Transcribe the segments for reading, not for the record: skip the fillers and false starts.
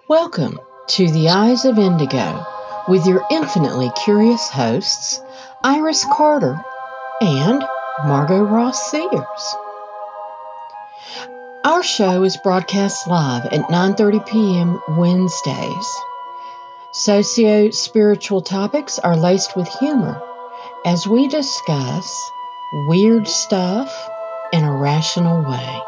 Welcome to The Eyes of Indigo with your infinitely curious hosts, Iris Carter and Margot Ross Sears. Our show is broadcast live at 9:30 p.m. Wednesdays. Socio-spiritual topics are laced with humor as we discuss weird stuff in a rational way.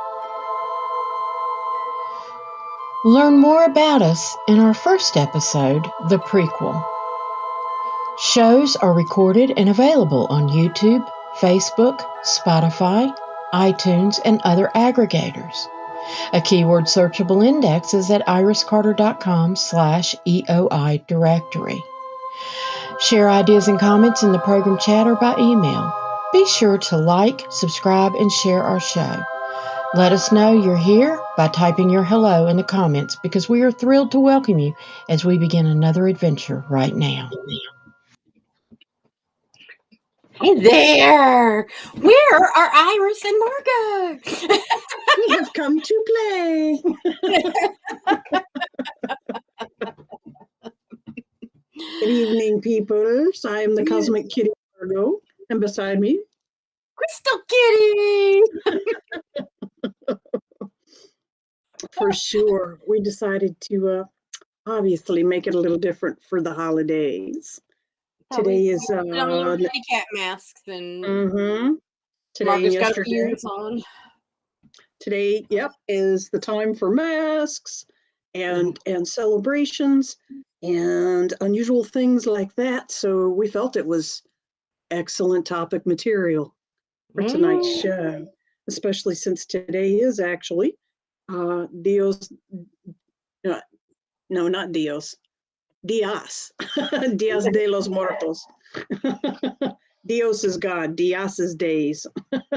Learn more about us in our first episode, The Prequel. Shows are recorded and available on YouTube, Facebook, Spotify, iTunes, and other aggregators. A keyword searchable index is at iriscarter.com/EOI directory. Share ideas and comments in the program chat or by email. Be sure to like, subscribe, and share our show. Let us know you're here by typing your hello in the comments because we are thrilled to welcome you as we begin another adventure right now. Hey there! Where are Iris and Margot? We have come to play. Good evening, peoples. I am the Cosmic Kitty Margot, and beside me, Crystal Kitty! for sure, we decided to obviously make it a little different for the holidays. Today is put on little kitty cat masks and today Margot's and got her yesterday. ears on. Today, is the time for masks and celebrations and unusual things like that. So we felt it was excellent topic material for tonight's show, especially since today is actually Dios. No, not Dios. Dios. Dios de los Muertos. Dios is God. Dios is days.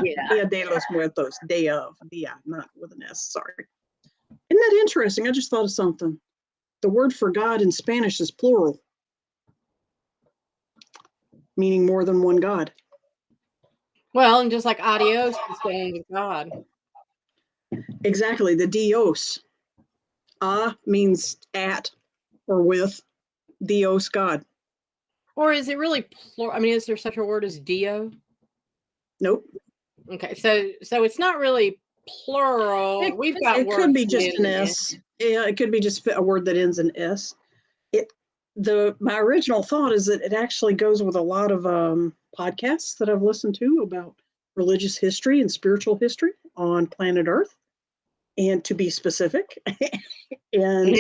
Yeah. Dia de los Muertos. Day of. Dia, not with an S. Sorry. Isn't that interesting? I just thought of something. The word for God in Spanish is plural, meaning more than one God. Well, and just like adios is saying God. Exactly. The Dios. Means at or with. Dios, God. Or is it really plural? I mean, is there such a word as Dio? Nope. Okay, so it's not really plural. We've got it words could be just an in S. Yeah, it could be just a word that ends in S. My original thought is that it actually goes with a lot of podcasts that I've listened to about religious history and spiritual history on planet Earth, and to be specific. And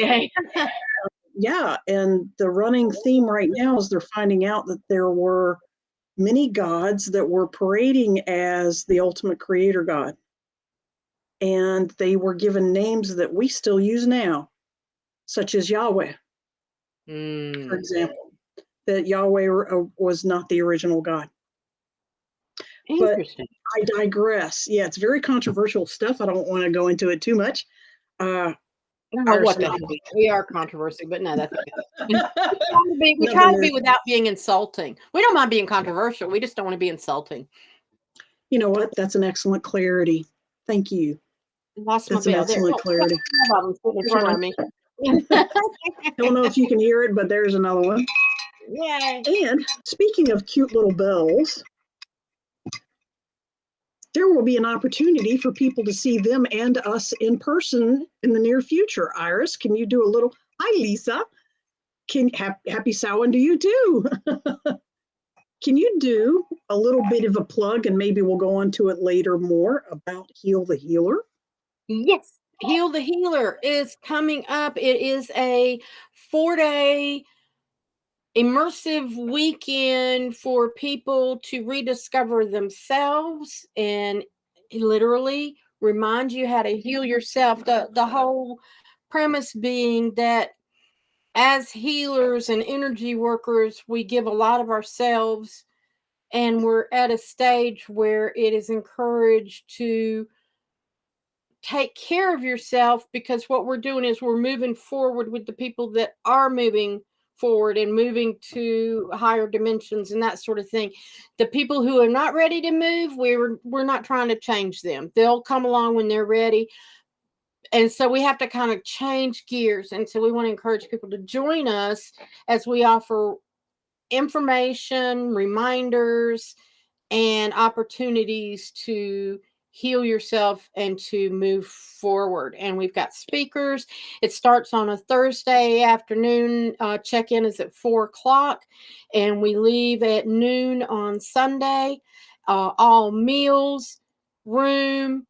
and the running theme right now is they're finding out that there were many gods that were parading as the ultimate creator God. And they were given names that we still use now, such as Yahweh, for example, that Yahweh was not the original God. Interesting. But I digress. Yeah, it's very controversial stuff. I don't want to go into it too much. We are controversial, but no, that's okay. We try to be without being insulting. We don't mind being controversial. We just don't want to be insulting. You know what? That's an excellent clarity. Thank you. Lost That's my an bell. excellent clarity. In front of me. Don't know if you can hear it, but there's another one. Yay. And speaking of cute little bells, there will be an opportunity for people to see them and us in person in the near future. Iris, can you do a little? Hi, Lisa. Happy Samhain to you too. Can you do a little bit of a plug, and maybe we'll go on to it later more about Heal the Healer? Yes, Heal the Healer is coming up. It is a 4-day immersive weekend for people to rediscover themselves and literally remind you how to heal yourself. The whole premise being that as healers and energy workers, we give a lot of ourselves, and we're at a stage where it is encouraged to take care of yourself, because what we're doing is we're moving forward with the people that are moving forward and moving to higher dimensions and that sort of thing. The people who are not ready to move, we're not trying to change them. They'll come along when they're ready. And so we have to kind of change gears. And so we want to encourage people to join us as we offer information, reminders, and opportunities to heal yourself and to move forward. And we've got speakers. It starts on a Thursday afternoon. Check-in is at 4 o'clock, and we leave at noon on Sunday. All meals, room,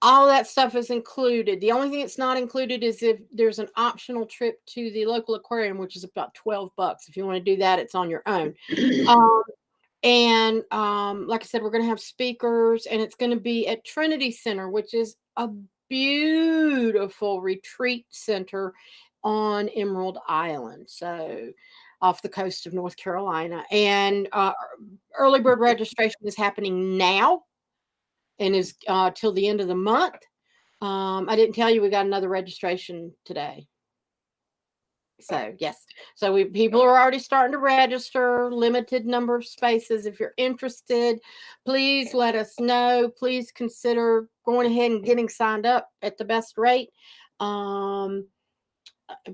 all that stuff is included. The only thing that's not included is if there's an optional trip to the local aquarium, which is about $12. If you want to do that, it's on your own. Like I said, we're going to have speakers, and it's going to be at Trinity Center, which is a beautiful retreat center on Emerald Island, so off the coast of North Carolina. And early bird registration is happening now and is till the end of the month. I didn't tell you we got another registration today. So yes, so people are already starting to register. Limited number of spaces. If you're interested, please let us know. Please consider going ahead and getting signed up at the best rate.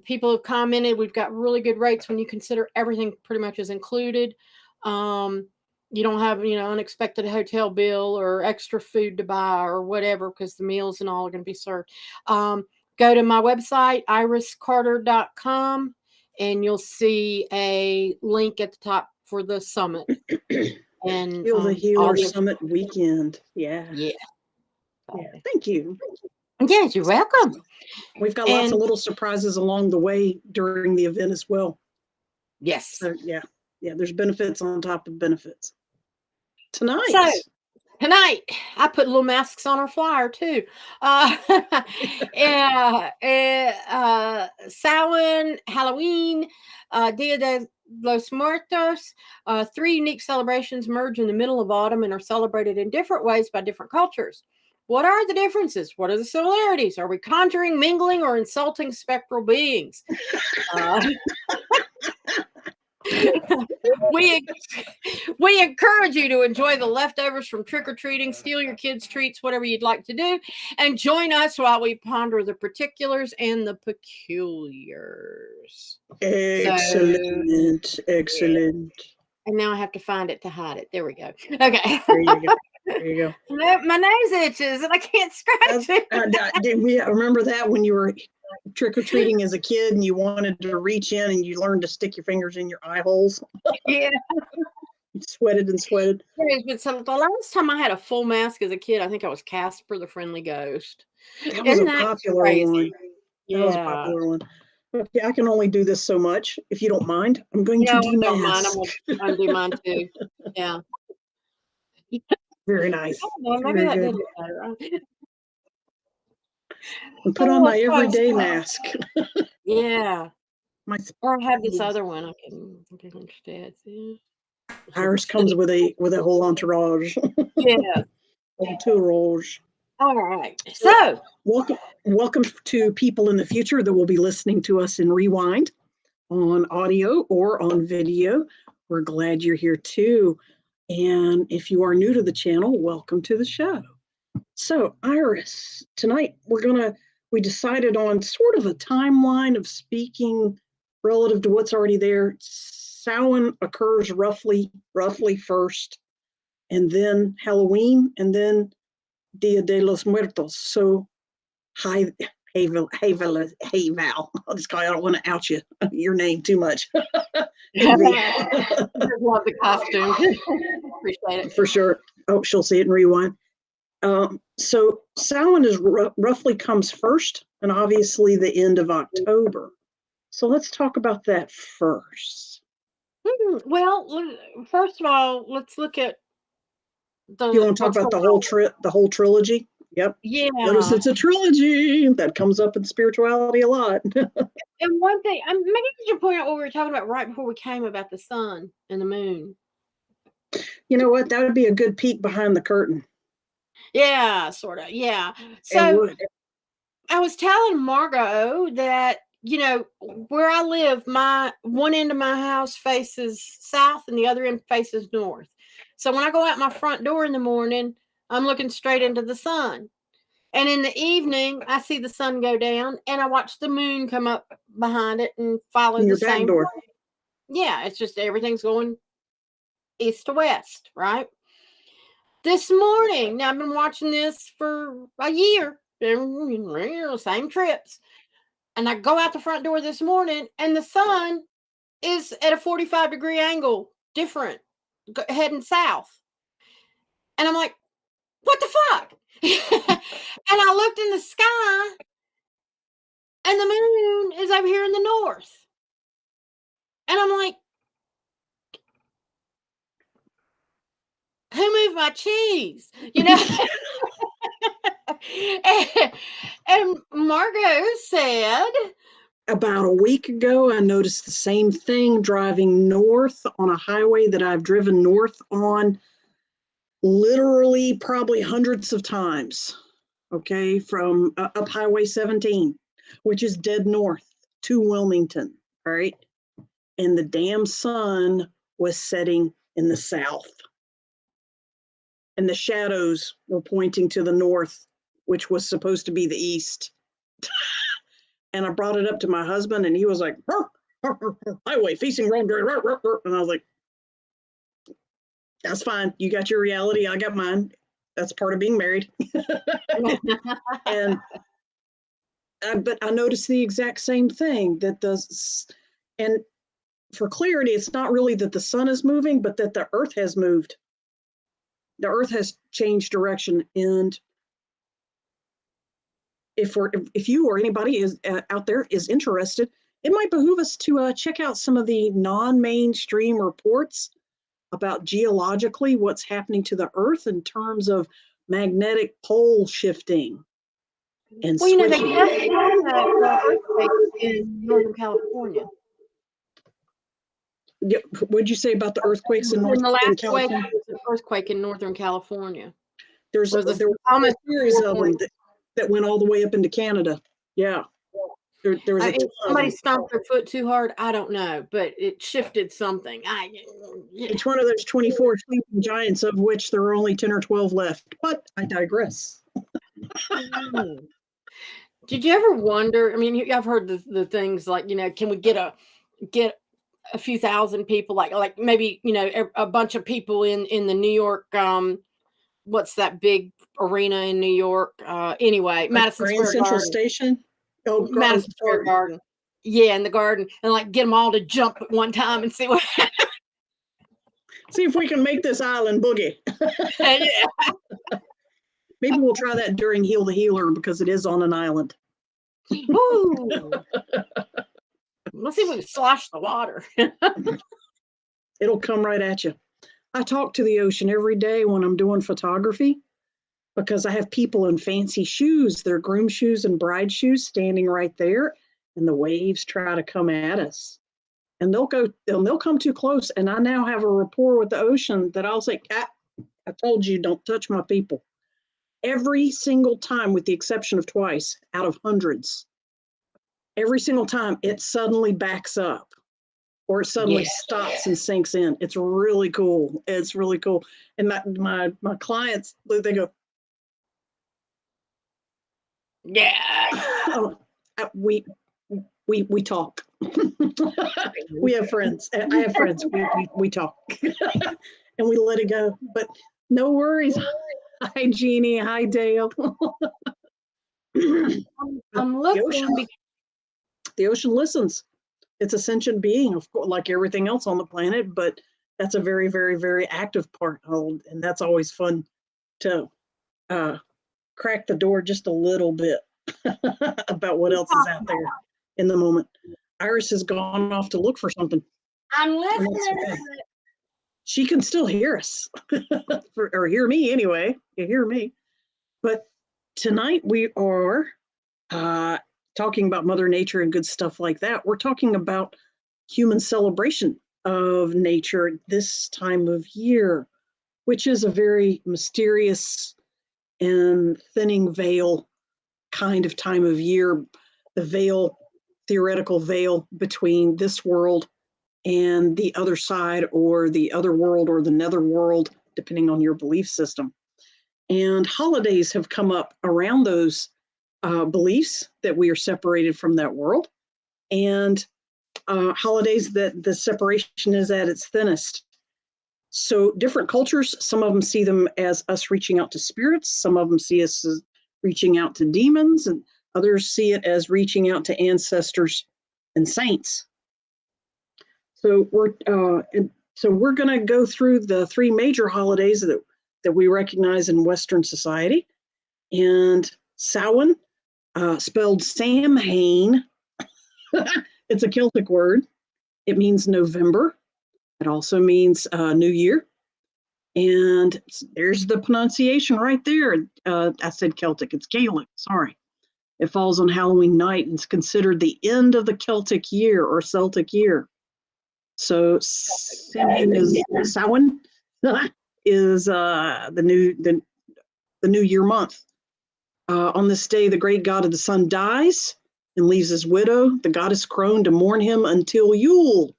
People have commented we've got really good rates when you consider everything pretty much is included. You don't have, unexpected hotel bill or extra food to buy or whatever, because the meals and all are going to be served. Go to my website, iriscarter.com, and you'll see a link at the top for the summit. And Heal the Healer Summit weekend. Yeah. Yeah. Thank you. Yes, you're welcome. We've got lots of little surprises along the way during the event as well. Yes. So, yeah, there's benefits on top of benefits. Tonight, I put little masks on our flyer too. Samhain, Hallow-e'en, Dia de los Muertos, 3 unique celebrations merge in the middle of autumn and are celebrated in different ways by different cultures. What are the differences? What are the similarities? Are we conjuring, mingling, or insulting spectral beings? We encourage you to enjoy the leftovers from trick-or-treating, steal your kids' treats, whatever you'd like to do, and join us while we ponder the particulars and the peculiars. Excellent. Excellent. And now I have to find it to hide it. There we go. Okay. There you go. My nose itches and I can't scratch it. Did we remember that when you were trick-or-treating as a kid and you wanted to reach in and you learned to stick your fingers in your eye holes? Yeah. You sweated and sweated. The last time I had a full mask as a kid, I think I was Casper the Friendly Ghost. That was a popular one. Yeah. That was a popular one. Okay, I can only do this so much. If you don't mind, I'm going to demask. I'm going to do mine too. Yeah. Very nice. Maybe that did it better. And put on my everyday mask. Yeah. Or I have this other one I can instead. Iris comes with a whole entourage. Yeah. Entourage. All right. So welcome to people in the future that will be listening to us in Rewind on audio or on video. We're glad you're here too. And if you are new to the channel, welcome to the show. So Iris, tonight we decided on sort of a timeline of speaking relative to what's already there. Samhain occurs roughly first, and then Hallow-e'en, and then Dia de los Muertos. So, hey Val. I'll just call you. I don't want to out your name too much. I love the costume. Appreciate it. For sure. Oh, she'll see it in Rewind. So Samhain is roughly comes first, and obviously the end of October. So let's talk about that first. Well, first of all, let's look at you want to talk about the whole trilogy? Yep. Yeah. Notice it's a trilogy that comes up in spirituality a lot. And one thing, maybe you should point out what we were talking about right before we came about the sun and the moon. You know what? That would be a good peek behind the curtain. Yeah, sort of. Yeah. So I was telling Margot that, where I live, my one end of my house faces south and the other end faces north. So when I go out my front door in the morning, I'm looking straight into the sun. And in the evening, I see the sun go down, and I watch the moon come up behind it and follow In the your back same. door. Yeah, it's just everything's going east to west, right? This morning, now I've been watching this for a year, same trips. And I go out the front door this morning, and the sun is at a 45-degree angle, different, heading south. And I'm like, what the fuck? And I looked in the sky, and the moon is over here in the north. And I'm like, who moved my cheese? And Margot said, about a week ago, I noticed the same thing driving north on a highway that I've driven north on literally probably hundreds of times. Okay, from up Highway 17, which is dead north to Wilmington. All right. And the damn sun was setting in the south. And the shadows were pointing to the north, which was supposed to be the east. And I brought it up to my husband, and he was like, highway facing wrong direction. And I was like, that's fine. You got your reality. I got mine. That's part of being married. And but I noticed the exact same thing that does. And for clarity, it's not really that the sun is moving, but that the earth has moved. The earth has changed direction. And if you or anybody is out there is interested, it might behoove us to check out some of the non-mainstream reports about geologically what's happening to the earth in terms of magnetic pole shifting and well, they switching. just had the earthquake in Northern California. Yeah, what'd you say about the earthquakes in In the last California? wave, there was an earthquake in Northern California. There were almost a series of them that went all the way up into Canada. Yeah. There was somebody stomped their foot too hard. I don't know, but it shifted something. Each one of those 24 sleeping giants, of which there are only 10 or 12 left. But I digress. Did you ever wonder? I mean, I've heard the things like, can we get a few thousand people, like maybe a bunch of people in the New York, what's that big arena in New York? Anyway, Madison Grand Square Central Garden. Station. Oh, Madison Square Garden. Yeah, in the garden, and like get them all to jump at one time and see what happens. See if we can make this island boogie. Yeah. Maybe we'll try that during Heal the Healer because it is on an island. Ooh. Let's see if we can slosh the water. It'll come right at you. I talk to the ocean every day when I'm doing photography because I have people in fancy shoes, their groom shoes and bride shoes, standing right there, and the waves try to come at us. And they'll come too close. And I now have a rapport with the ocean that I'll say, I told you, don't touch my people. Every single time, with the exception of twice out of hundreds, every single time it suddenly backs up or it suddenly stops and sinks in. It's really cool. It's really cool. And my clients, they go, yeah. We talk. We have friends. I have friends. We talk. And we let it go. But no worries. Hi, Jeannie. Hi, Dale. I'm looking. The ocean listens. It's a sentient being, of course, like everything else on the planet, but that's a very, very, very active part. And that's always fun to crack the door just a little bit about what else is out there in the moment. Iris has gone off to look for something. I'm listening. She can still hear us, or hear me anyway. You hear me. But tonight we are talking about Mother Nature and good stuff like that. We're talking about human celebration of nature this time of year, which is a very mysterious and thinning veil kind of time of year. The theoretical veil between this world and the other side, or the other world, or the nether world, depending on your belief system. And holidays have come up around those beliefs that we are separated from that world, and holidays that the separation is at its thinnest. So different cultures, some of them see them as us reaching out to spirits, some of them see us as reaching out to demons, and others see it as reaching out to ancestors and saints. So we're going to go through the three major holidays that we recognize in Western society. And Samhain, spelled Samhain, it's a Celtic word. It means November. It also means New Year. And there's the pronunciation right there. I said Celtic, it's Gaelic, sorry. It falls on Halloween night and it's considered the end of the Celtic year or Celtic year. So Samhain is Samhain is the New Year month. On this day, the great god of the sun dies and leaves his widow, the goddess crone, to mourn him until Yule,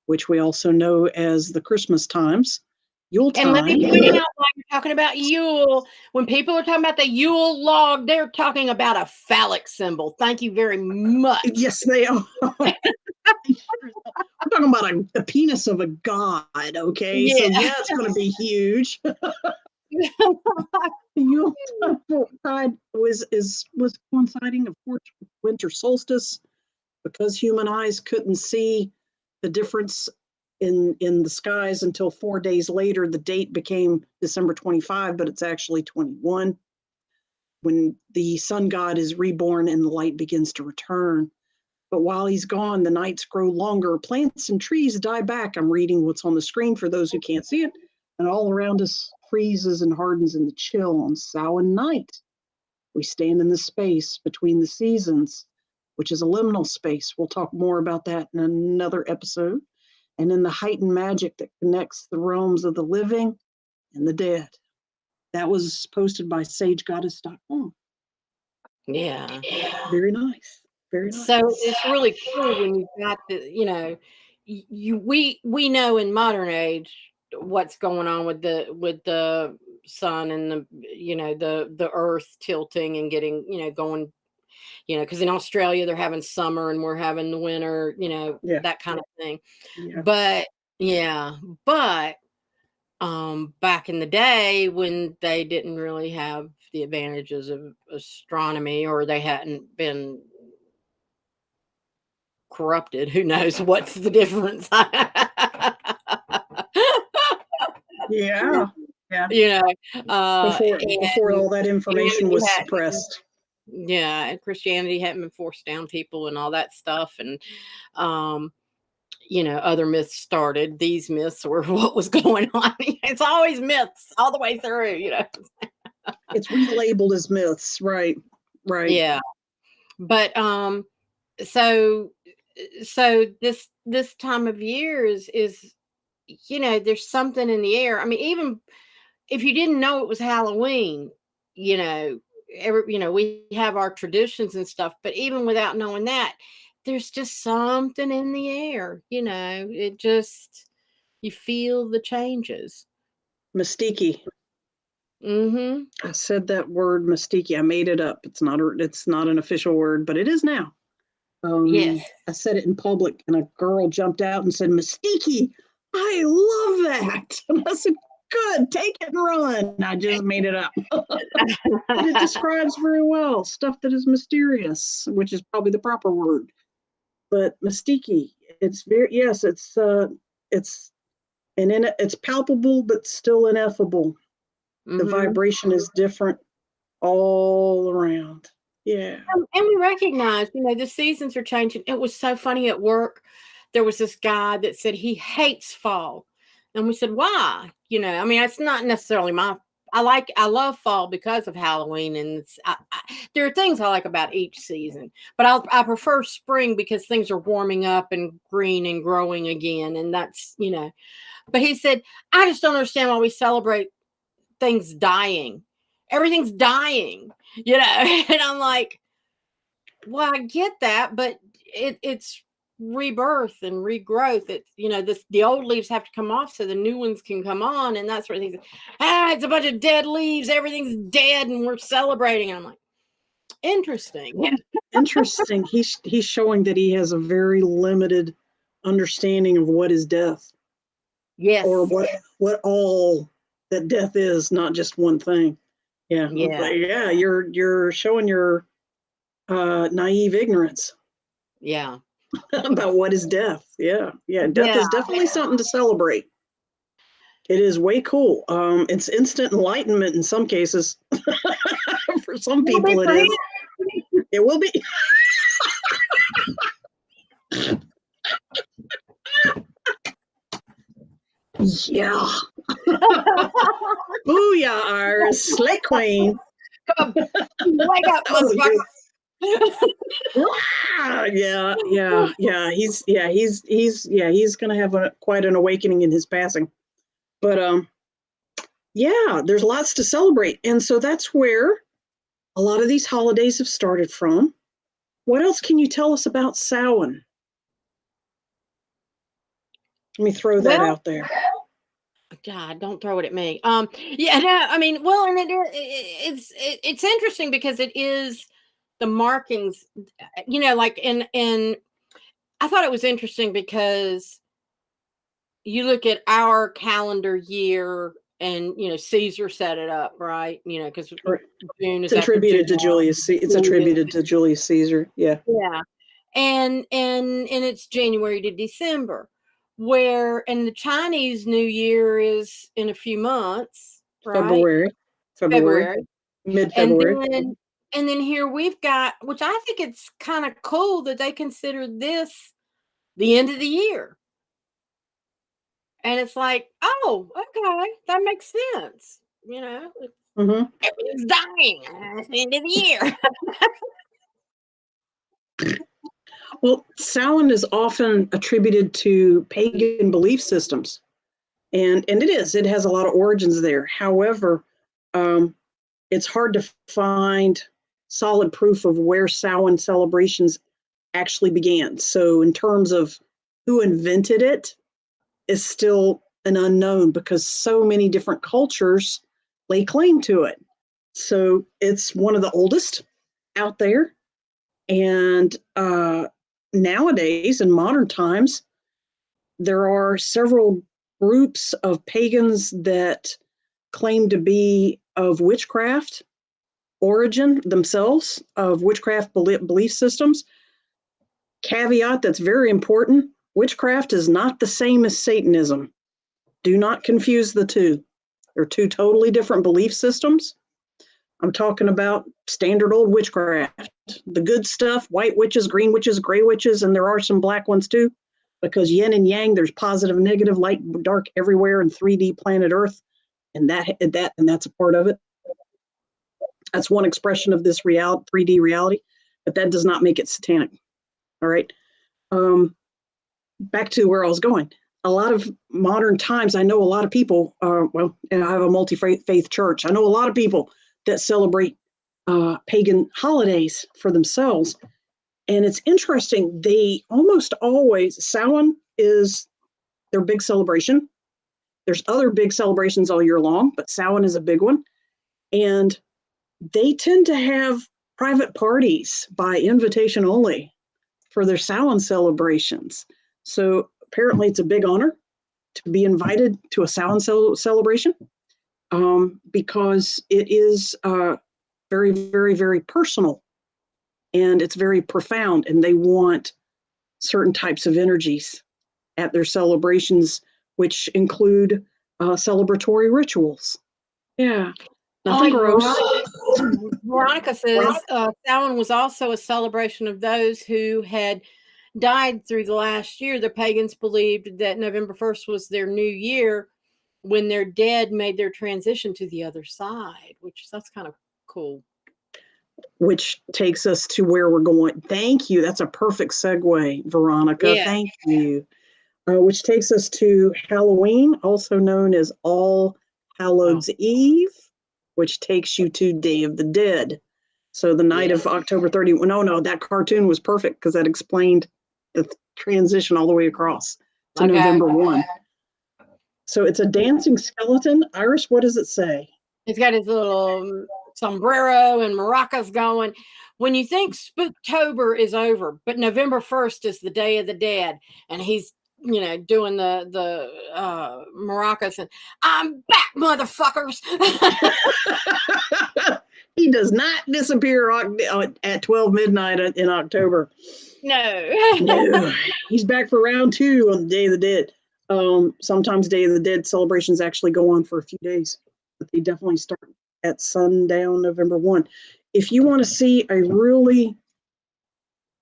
which we also know as the Christmas times. Yule time. And let me point out, while you're talking about Yule, when people are talking about the Yule log, they're talking about a phallic symbol. Thank you very much. Yes, they are. I'm talking about the penis of a god, okay? Yeah. So that's going to be huge. Yuletide was coinciding, of course, with winter solstice, because human eyes couldn't see the difference in the skies until 4 days later. The date became December 25, but it's actually 21, when the sun god is reborn and the light begins to return. But while he's gone, the nights grow longer, plants and trees die back. I'm reading what's on the screen for those who can't see it. And all around us freezes and hardens in the chill on Samhain night. We stand in the space between the seasons, which is a liminal space. We'll talk more about that in another episode. And in the heightened magic that connects the realms of the living and the dead. That was posted by sagegoddess.com. Yeah. Very nice. Very nice. So it's really cool when you've got we know in modern age what's going on with the sun and the earth tilting and getting going, because in Australia they're having summer and we're having the winter, that kind of thing. Yeah. But back in the day when they didn't really have the advantages of astronomy, or they hadn't been corrupted, who knows what's the difference. Yeah. Before all that information was suppressed. Yeah, and Christianity hadn't been forced down people and all that stuff, and other myths started. These myths were what was going on. It's always myths all the way through. It's relabeled as myths, right? Yeah, but so this time of year is there's something in the air. I mean, even if you didn't know it was Halloween, we have our traditions and stuff, but even without knowing that, there's just something in the air. It just, you feel the changes. Mystique. Mm-hmm. I said that word mystique. I made it up. It's not an official word, but it is now. Yes. I said it in public, and a girl jumped out and said, "Mystique, I love that." And I said, "Good, take it and run." I just made it up. But it describes very well stuff that is mysterious, which is probably the proper word. But mystique, it's it's palpable, but still ineffable. Mm-hmm. The vibration is different all around. Yeah. And we recognize, the seasons are changing. It was so funny at work. There was this guy that said he hates fall. And we said, why? It's not necessarily I love fall because of Halloween. And there are things I like about each season. But I prefer spring because things are warming up and green and growing again. And that's, But he said, I just don't understand why we celebrate things dying. Everything's dying, and I'm like, well, I get that, but it's rebirth and regrowth. It's, the old leaves have to come off so the new ones can come on, and that sort of thing. It's a bunch of dead leaves, everything's dead, and we're celebrating. And I'm like, interesting. Interesting. He's showing that he has a very limited understanding of what is death. Yes. Or what all that death is, not just one thing. Yeah. Yeah. You're showing your naive ignorance. Yeah. About what is death. Yeah. Death is definitely something to celebrate. It is way cool. It's instant enlightenment in some cases. For some people, it is. It will be. Yeah. Booyah, Iris, Slay Queen. Come on, wake up, motherfucker. Yeah. He's gonna have quite an awakening in his passing. But there's lots to celebrate, and so that's where a lot of these holidays have started from. What else can you tell us about Samhain? Let me throw that out there. God, don't throw it at me. And it's interesting because it is the markings, like in I thought it was interesting because you look at our calendar year and Caesar set it up, right? Because June is attributed to Julius. It's attributed to Julius Caesar. Yeah. And it's January to December, and the Chinese New Year is in a few months, right? February. Mid-February. And then here we've got, which I think it's kind of cool that they consider this the end of the year. And it's like, oh, okay, that makes sense. Everything's dying. It's the end of the year. Well, Samhain is often attributed to pagan belief systems. And it is. It has a lot of origins there. However, it's hard to find solid proof of where Samhain celebrations actually began. So in terms of who invented it is still an unknown because so many different cultures lay claim to it. So it's one of the oldest out there. And nowadays, in modern times, there are several groups of pagans that claim to be of witchcraft origin themselves, of witchcraft belief systems. Caveat that's very important: witchcraft is not the same as Satanism. Do not confuse the two. They're two totally different belief systems. I'm talking about standard old witchcraft, the good stuff, white witches, green witches, gray witches, and there are some black ones too, because yin and yang, there's positive, negative, light, dark everywhere in 3D planet Earth, and that's a part of it. That's one expression of this 3D reality, but that does not make it satanic. All right. Back to where I was going. A lot of modern times, I know a lot of people, and I have a multi-faith church. I know a lot of people that celebrate pagan holidays for themselves. And it's interesting. They almost always, Samhain is their big celebration. There's other big celebrations all year long, but Samhain is a big one. And they tend to have private parties by invitation only for their Samhain celebrations. So apparently it's a big honor to be invited to a Samhain celebration because it is very, very, very personal and it's very profound, and they want certain types of energies at their celebrations, which include celebratory rituals. Yeah. Nothing gross. Veronica says Samhain was also a celebration of those who had died through the last year. The pagans believed that November 1st was their new year when their dead made their transition to the other side, that's kind of cool. Which takes us to where we're going. Thank you. That's a perfect segue, Veronica. Yeah. Thank you. Which takes us to Hallow-e'en, also known as All Hallows Eve, which takes you to Day of the Dead. So the night of October 31. No, that cartoon was perfect because that explained the transition all the way across to Okay. November 1. So it's a dancing skeleton. Iris, what does it say? It's got his little sombrero and maracas going. When you think Spooktober is over, but November 1st is the Day of the Dead, and he's doing the maracas and I'm back, motherfuckers. He does not disappear at 12 midnight in October. No. He's back for round 2 on the Day of the Dead. Sometimes Day of the Dead celebrations actually go on for a few days, but they definitely start at sundown November 1. If you want to see a really,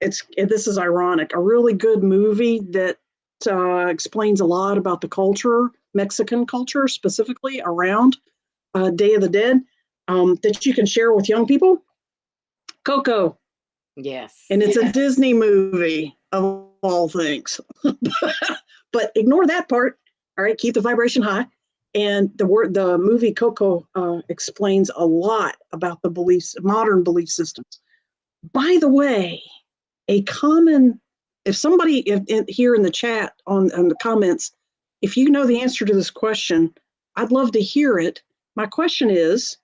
this is ironic, a really good movie that explains a lot about the culture, Mexican culture specifically around Day of the Dead, that you can share with young people, Coco. Yes. And it's a Disney movie of all things. But ignore that part. All right, keep the vibration high. And the movie Coco explains a lot about the modern belief systems. By the way, if somebody here in the chat on the comments, if you know the answer to this question, I'd love to hear it. My question is,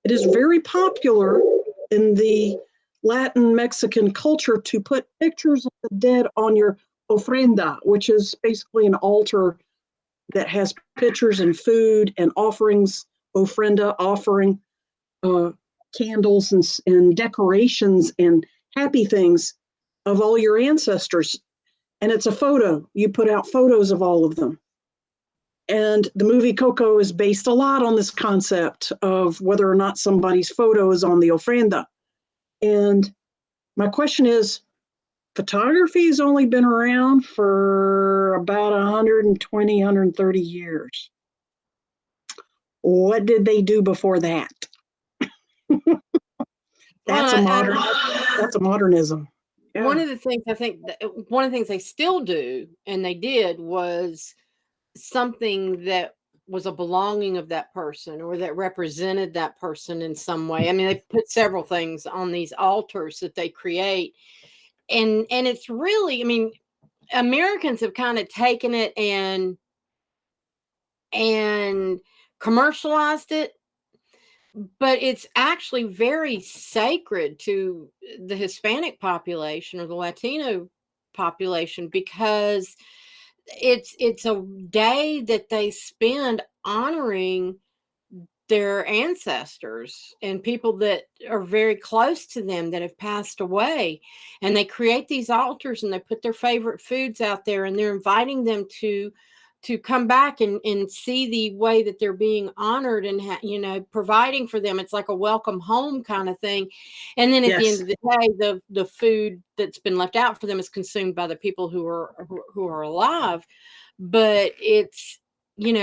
it is very popular in the Latin Mexican culture to put pictures of the dead on your ofrenda, which is basically an altar that has pictures and food and offerings, ofrenda, offering candles and decorations and happy things of all your ancestors. And it's a photo. You put out photos of all of them. And the movie Coco is based a lot on this concept of whether or not somebody's photo is on the ofrenda. And my question is, photography has only been around for about 120, 130 years. What did they do before that? That's a modernism. Yeah. One of the things they still do, and they did, was something that was a belonging of that person or that represented that person in some way. I mean, they put several things on these altars that they create. And it's really, I mean, Americans have kind of taken it and commercialized it, but it's actually very sacred to the Hispanic population or the Latino population, because it's a day that they spend honoring their ancestors and people that are very close to them that have passed away. And they create these altars and they put their favorite foods out there, and they're inviting them to come back and see the way that they're being honored and providing for them. It's like a welcome home kind of thing. And then at the end of the day, the food that's been left out for them is consumed by the people who are alive. But it's, and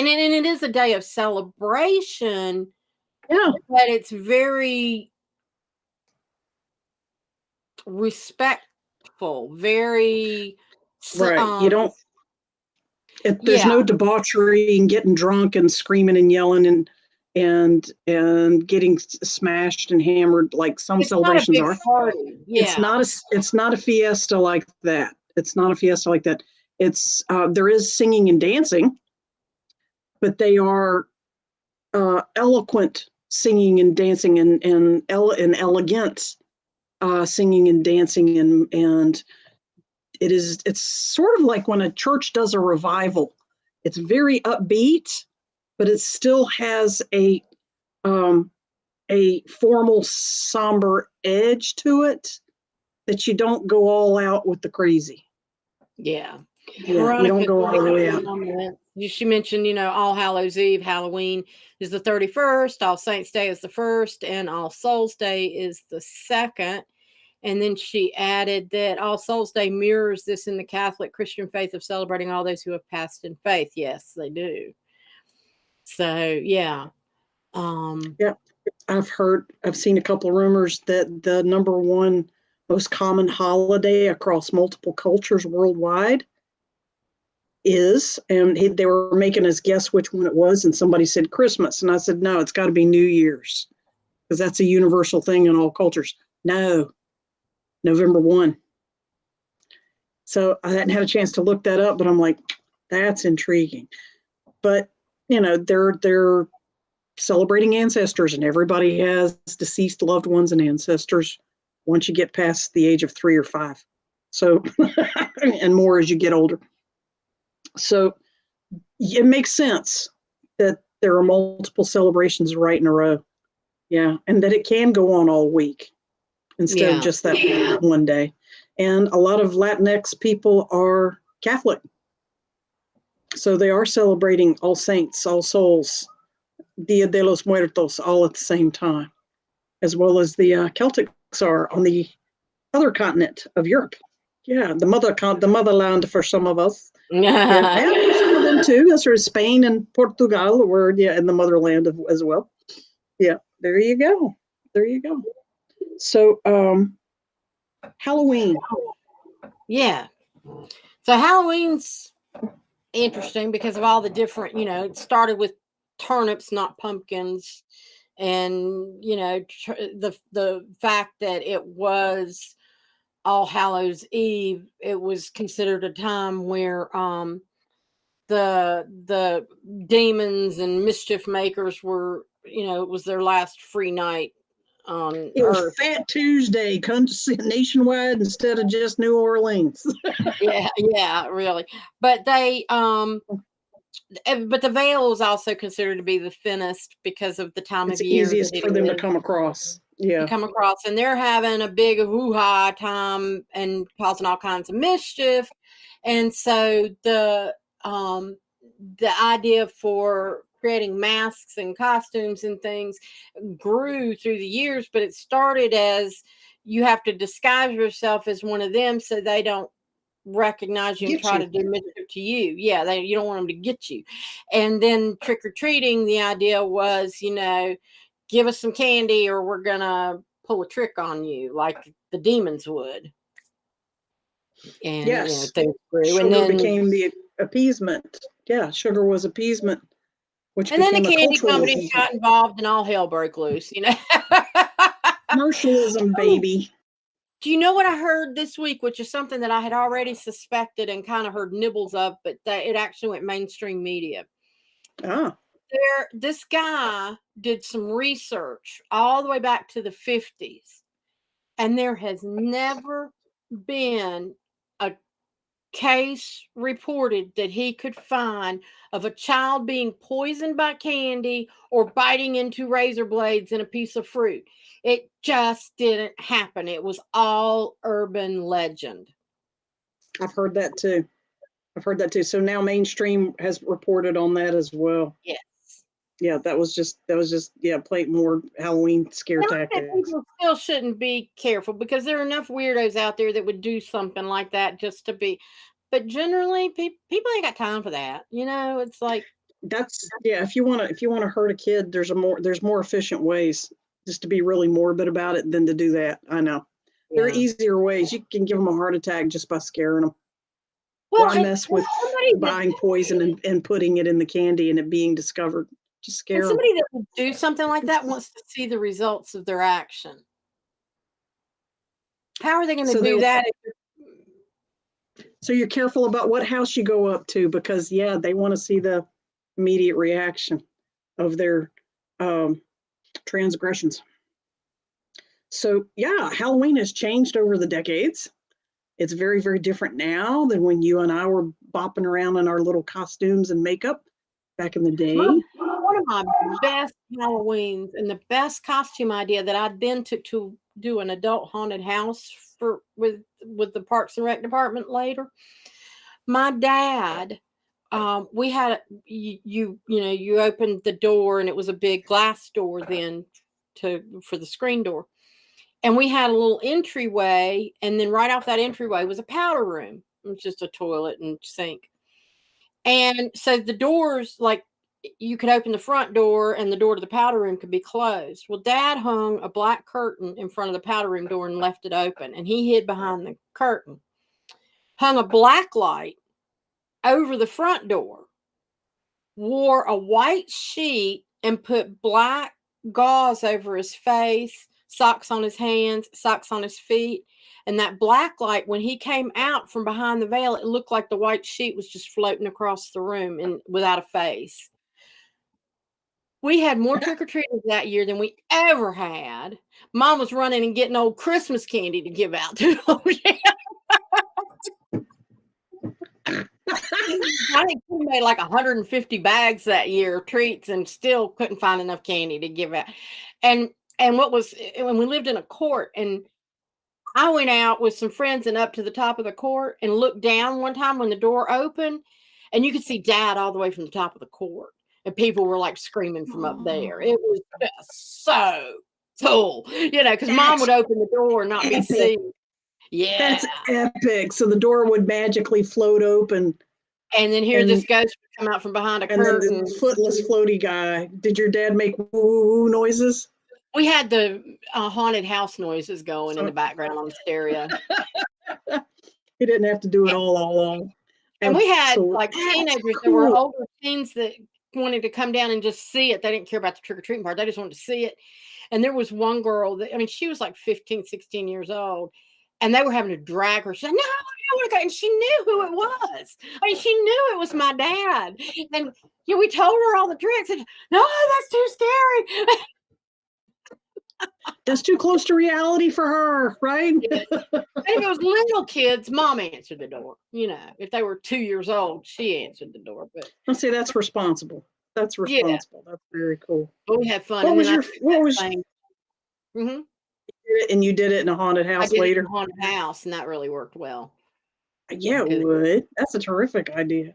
it is a day of celebration. Yeah. But it's very respectful, very right. You don't. There's no debauchery and getting drunk and screaming and yelling and getting smashed and hammered like some celebrations are. Party. Yeah. It's not a fiesta like that. It's not a fiesta like that. It's there is singing and dancing, but they are eloquent singing and dancing and elegant singing and dancing and it's sort of like when a church does a revival. It's very upbeat, but it still has a formal, somber edge to it that you don't go all out with the crazy. Yeah. Yeah, you don't go all the way out. She mentioned, All Hallows Eve, Halloween is the 31st, All Saints Day is the 1st, and All Souls Day is the 2nd. And then she added that All Souls Day mirrors this in the Catholic Christian faith of celebrating all those who have passed in faith. Yes, they do. So, yeah. Yeah, I've seen a couple of rumors that the number one most common holiday across multiple cultures worldwide is, and they were making us guess which one it was, and somebody said Christmas, and I said, no, it's got to be New Year's, because that's a universal thing in all cultures. No, November 1. So I hadn't had a chance to look that up, but I'm like, that's intriguing. But, they're celebrating ancestors, and everybody has deceased loved ones and ancestors once you get past the age of 3 or 5. So, and more as you get older. So it makes sense that there are multiple celebrations right in a row. Yeah. And that it can go on all week instead of just that one day. And a lot of Latinx people are Catholic. So they are celebrating All Saints, All Souls, Dia de los Muertos, all at the same time, as well as the Celtics are on the other continent of Europe. Yeah, the motherland for some of us. Yeah, and some of them too. That's sort of Spain and Portugal were in the motherland as well. Yeah, there you go. There you go. So, Halloween. Yeah. So Halloween's interesting because of all the different, it started with turnips, not pumpkins. And, the fact that it was All Hallows Eve, it was considered a time where the demons and mischief makers were, it was their last free night on It was Earth. Fat Tuesday, nationwide instead of just New Orleans. Yeah, really. But but the veil is also considered to be the thinnest because of the time It's of year easiest that for them to come across. Yeah. to come across, and they're having a big hoo-ha time and causing all kinds of mischief. And so the idea for creating masks and costumes and things grew through the years, but it started as you have to disguise yourself as one of them so they don't recognize you and try to do mischief to you. Yeah, you don't want them to get you. And then trick-or-treating, the idea was, give us some candy or we're gonna pull a trick on you like the demons would. And yes, things grew. sugar and then became the appeasement. Yeah, sugar was appeasement, which and then the became a candy cultural companies appeasement. got involved and all hell broke loose. Commercialism, baby. Do you know what I heard this week, which is something that I had already suspected and kind of heard nibbles of, but that it actually went mainstream media? This guy did some research all the way back to the 50s, and there has never been a case reported that he could find of a child being poisoned by candy or biting into razor blades in a piece of fruit. It just didn't happen. It was all urban legend. I've heard that too. So now mainstream has reported on that as well. Yes. Yeah, that was just play more Halloween scare tactics. People still shouldn't be careful because there are enough weirdos out there that would do something like that just to be. But generally, people ain't got time for that. It's like if you want to hurt a kid, there's more efficient ways just to be really morbid about it than to do that. I know. There are easier ways. You can give them a heart attack just by scaring them. Well, why mess with buying poison and putting it in the candy and it being discovered? Just scare them. Somebody that would do something like that wants to see the results of their action. How are they going to do that? So you're careful about what house you go up to because, they want to see the immediate reaction of their transgressions. So, Halloween has changed over the decades. It's very, very different now than when you and I were bopping around in our little costumes and makeup back in the day. One of my best Halloweens and the best costume idea that I then took to do an adult haunted house with the Parks and Rec department later. My dad, we had you opened the door and it was a big glass door then for the screen door. And we had a little entryway, and then right off that entryway was a powder room. It was just a toilet and sink. And so the doors, like you could open the front door and the door to the powder room could be closed. Well, Dad hung a black curtain in front of the powder room door and left it open, and he hid behind the curtain. Hung a black light over the front door, wore a white sheet and put black gauze over his face, socks on his hands, socks on his feet. And that black light, when he came out from behind the veil, it looked like the white sheet was just floating across the room and without a face. We had more trick-or-treaters that year than we ever had. Mom was running and getting old Christmas candy to give out to them. I think we made like 150 bags that year of treats and still couldn't find enough candy to give out. And what was when we lived in a court, and I went out with some friends and up to the top of the court and looked down one time when the door opened, and you could see Dad all the way from the top of the court. And people were like screaming from up there. It was just so cool, because Mom would open the door and not be seen. Yeah. That's epic. So the door would magically float open. And then this ghost would come out from behind a curtain. And then the footless floaty guy. Did your dad make woo-woo noises? We had the haunted house noises going in the background on the stereo. He didn't have to do it all. And we had like teenagers that were older teens that wanted to come down and just see it. They didn't care about the trick-or-treating part. They just wanted to see it. And there was one girl that, she was like 15, 16 years old. And they were having to drag her. She said, no, I want to go. And she knew who it was. She knew it was my dad. And we told her all the tricks. And no, that's too scary. That's too close to reality for her, right? Yeah. And if it was little kids, Mom answered the door. If they were 2 years old, she answered the door. But let's say that's responsible. That's responsible. Yeah. That's very cool. But we had fun. What was mm-hmm. And you did it in a haunted house later? In a haunted house, and that really worked well. Yeah, it would. That's a terrific idea.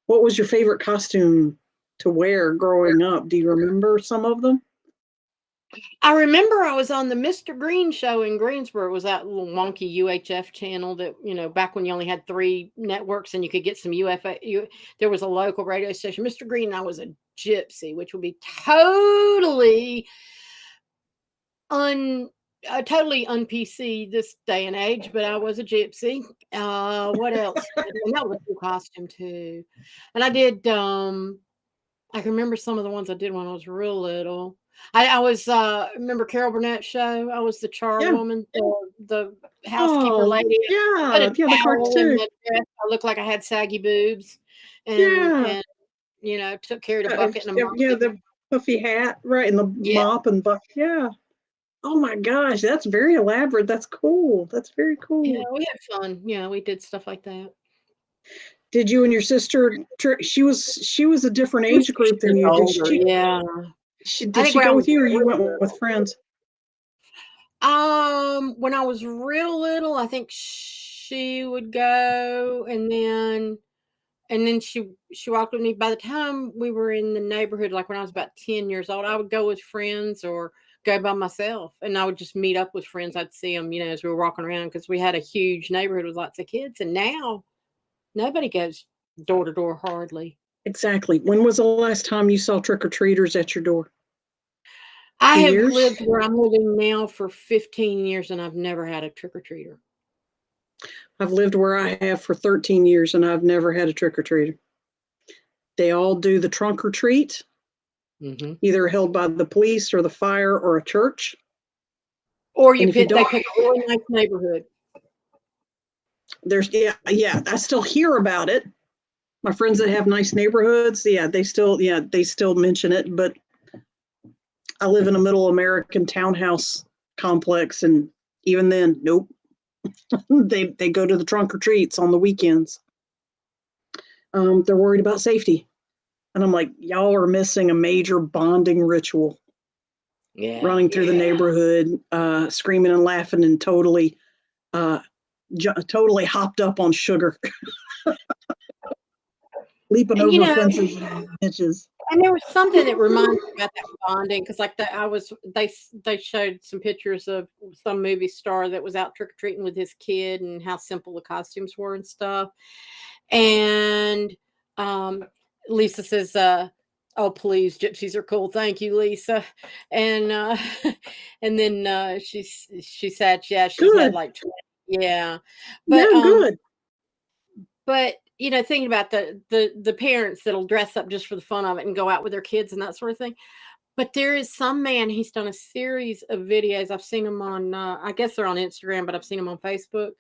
What was your favorite costume to wear growing up? Do you remember some of them? I remember I was on the Mr. Green show in Greensboro. It was that little wonky UHF channel that, back when you only had 3 networks and you could get some there was a local radio station. Mr. Green and I was a gypsy, which would be totally totally un-PC this day and age, but I was a gypsy. What else? And that was a cool costume too. And I did, I can remember some of the ones I did when I was real little. I was, remember Carol Burnett's show? I was the charwoman, the housekeeper lady. Yeah, the cartoon. I looked like I had saggy boobs. And took care of the bucket and a mop. Yeah, the puffy hat, right, and the mop and bucket. Yeah. Oh my gosh, that's very elaborate. That's cool. That's very cool. Yeah, we had fun. Yeah, we did stuff like that. Did you and your sister? She was a different age group than you. Did she? Yeah. Did she go with you, or you went with friends? When I was real little, I think she would go, and then she walked with me. By the time we were in the neighborhood, like when I was about 10 years old, I would go with friends or go by myself, and I would just meet up with friends. I'd see them, as we were walking around, because we had a huge neighborhood with lots of kids. And now nobody goes door to door hardly. Exactly. When was the last time you saw trick-or-treaters at your door? I have lived where I'm living now for 15 years, and I've never had a trick-or-treater. I've lived where I have for 13 years, and I've never had a trick-or-treater. They all do the trunk or treat, either held by the police or the fire or a church. Or they pick a really nice neighborhood. There's I still hear about it. My friends that have nice neighborhoods, they still mention it, but I live in a middle American townhouse complex, and even then, nope. they go to the trunk or treats on the weekends. They're worried about safety. And I'm like, y'all are missing a major bonding ritual. Yeah. Running through the neighborhood, screaming and laughing, and totally hopped up on sugar. Leaping over fences and ditches. And there was something that reminded me about that bonding, because they showed some pictures of some movie star that was out trick-or-treating with his kid and how simple the costumes were and stuff. And Lisa says, oh, please, gypsies are cool. Thank you, Lisa. And and then she said, she's had like 20. Yeah. But good. But thinking about the parents that'll dress up just for the fun of it and go out with their kids and that sort of thing. But there is some man, he's done a series of videos. I've seen him on, I guess they're on Instagram, but I've seen him on Facebook.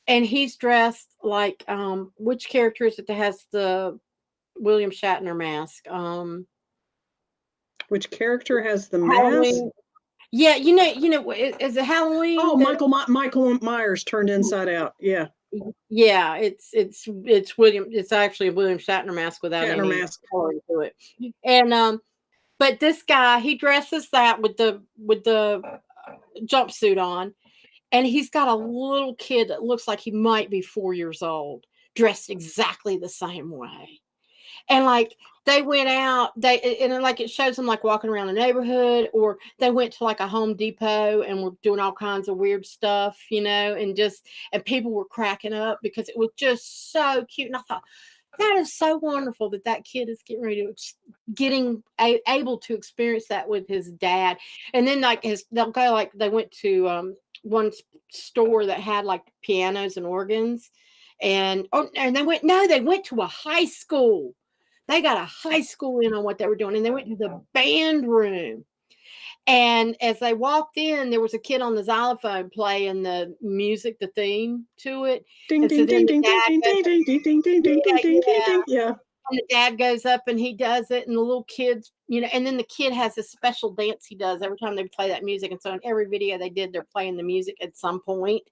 And he's dressed like, which character is it that has the William Shatner mask? Which character has the mask? Halloween. Yeah, is it Halloween? Oh, Michael Myers turned inside out. Yeah. Yeah, it's William. It's actually a William Shatner mask without Shatner any mask. color to it. And but this guy, he dresses that with the jumpsuit on, and he's got a little kid that looks like he might be 4 years old, dressed exactly the same way. And like they went out, like it shows them like walking around the neighborhood, or they went to like a Home Depot and were doing all kinds of weird stuff, and people were cracking up because it was just so cute. And I thought, that is so wonderful that kid is getting able to experience that with his dad. And then they'll go, like they went to one store that had like pianos and organs, and they went to a high school. They got a high school in on what they were doing, and they went to the band room. And as they walked in, there was a kid on the xylophone playing the music, the theme to it. Ding And so ding then ding the ding dad ding ding ding ding ding ding ding ding ding ding. Yeah. and the dad goes up and he does it, and the little kids, and then the kid has this special dance he does every time they play that music. And so in every video they did, they're playing the music at some point,